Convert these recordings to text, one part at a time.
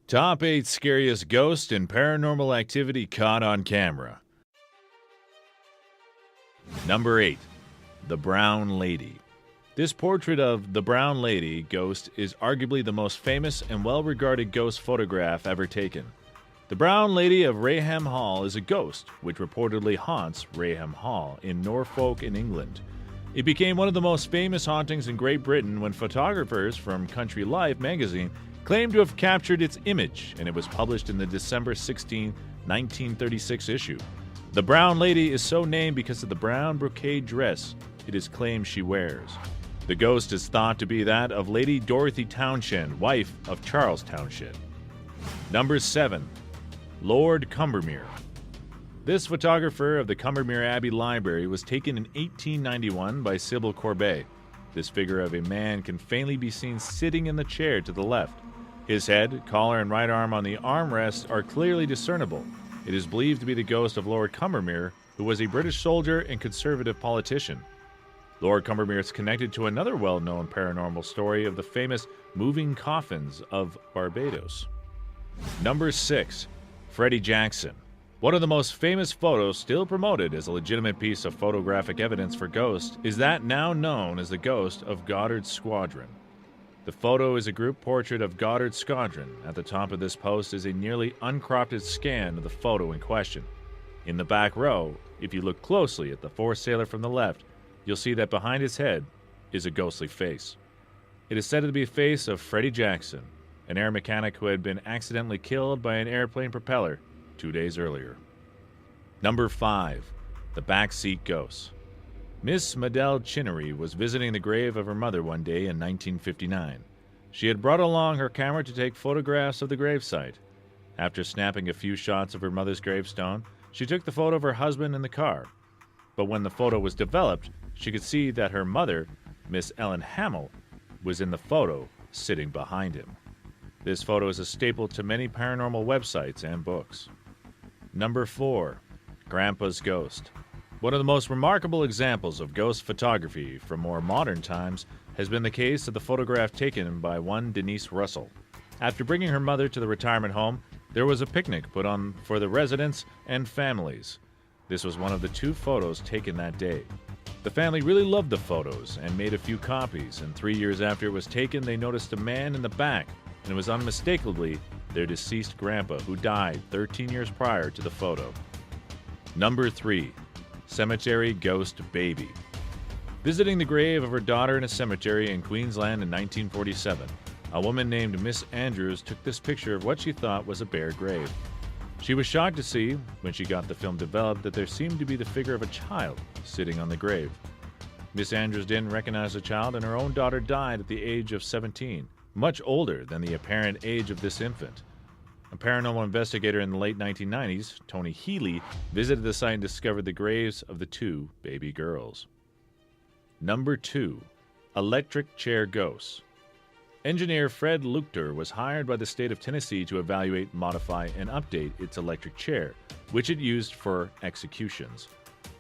Top 8 scariest ghost and paranormal activity caught on camera. Number 8. The Brown Lady. This portrait of the Brown Lady ghost is arguably the most famous and well-regarded ghost photograph ever taken. The Brown Lady of Raham Hall is a ghost which reportedly haunts Raham Hall in Norfolk in England. It became one of the most famous hauntings in Great Britain when photographers from Country Life magazine claimed to have captured its image, and it was published in the December 16, 1936 issue. The Brown Lady is so named because of the brown brocade dress it is claimed she wears. The ghost is thought to be that of Lady Dorothy Townshend, wife of Charles Townshend. Number 7. Lord Combermere. This photographer of the Combermere Abbey Library was taken in 1891 by Sybil Corbet. This figure of a man can faintly be seen sitting in the chair to the left. His head, collar, and right arm on the armrest are clearly discernible. It is believed to be the ghost of Lord Combermere, who was a British soldier and conservative politician. Lord Combermere is connected to another well-known paranormal story of the famous moving coffins of Barbados. Number 6. Freddie Jackson. One of the most famous photos still promoted as a legitimate piece of photographic evidence for ghosts is that now known as the ghost of Goddard's Squadron. The photo is a group portrait of Goddard's Squadron. At the top of this post is a nearly uncropped scan of the photo in question. In the back row, if you look closely at the fourth sailor from the left, you'll see that behind his head is a ghostly face. It is said to be the face of Freddie Jackson, an air mechanic who had been accidentally killed by an airplane propeller 2 days earlier. Number 5. The Backseat Ghost. Miss Madele Chinnery was visiting the grave of her mother one day in 1959. She had brought along her camera to take photographs of the gravesite. After snapping a few shots of her mother's gravestone, she took the photo of her husband in the car. But when the photo was developed, she could see that her mother, Miss Ellen Hamill, was in the photo sitting behind him. This photo is a staple to many paranormal websites and books. Number 4. Grandpa's Ghost. One of the most remarkable examples of ghost photography from more modern times has been the case of the photograph taken by one Denise Russell. After bringing her mother to the retirement home, there was a picnic put on for the residents and families. This was one of the 2 photos taken that day. The family really loved the photos and made a few copies, and 3 years after it was taken, they noticed a man in the back, and it was unmistakably their deceased grandpa who died 13 years prior to the photo. Number 3. Cemetery Ghost Baby. Visiting the grave of her daughter in a cemetery in Queensland in 1947, a woman named Miss Andrews took this picture of what she thought was a bare grave. She was shocked to see, when she got the film developed, that there seemed to be the figure of a child sitting on the grave. Miss Andrews didn't recognize the child, and her own daughter died at the age of 17, much older than the apparent age of this infant. A paranormal investigator in the late 1990s, Tony Healy, visited the site and discovered the graves of the 2 baby girls. Number 2. Electric Chair Ghosts. Engineer Fred Luchter was hired by the state of Tennessee to evaluate, modify, and update its electric chair, which it used for executions.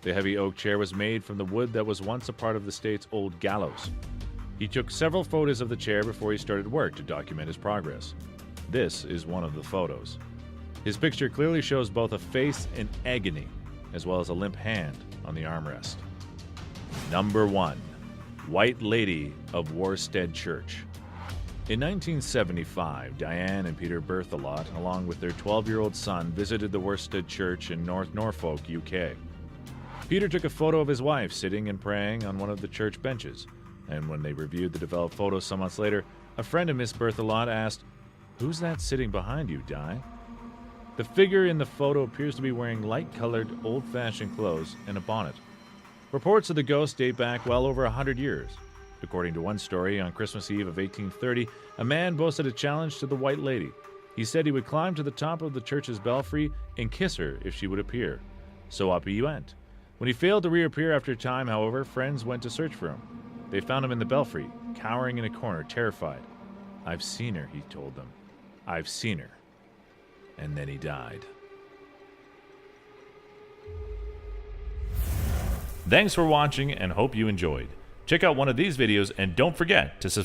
The heavy oak chair was made from the wood that was once a part of the state's old gallows. He took several photos of the chair before he started work to document his progress. This is one of the photos. His picture clearly shows both a face in agony, as well as a limp hand on the armrest. Number 1. White Lady of Worstead Church. In 1975, Diane and Peter Berthelot, along with their 12-year-old son, visited the Worstead Church in North Norfolk, UK. Peter took a photo of his wife sitting and praying on one of the church benches, and when they reviewed the developed photos some months later, a friend of Miss Berthelot asked, "Who's that sitting behind you, Di?" The figure in the photo appears to be wearing light-colored, old-fashioned clothes and a bonnet. Reports of the ghost date back well over 100 years. According to one story, on Christmas Eve of 1830, a man boasted a challenge to the White Lady. He said he would climb to the top of the church's belfry and kiss her if she would appear. So up he went. When he failed to reappear after a time, however, friends went to search for him. They found him in the belfry, cowering in a corner, terrified. "I've seen her," he told them. "I've seen her." And then he died. Thanks for watching and hope you enjoyed. Check out one of these videos and don't forget to subscribe.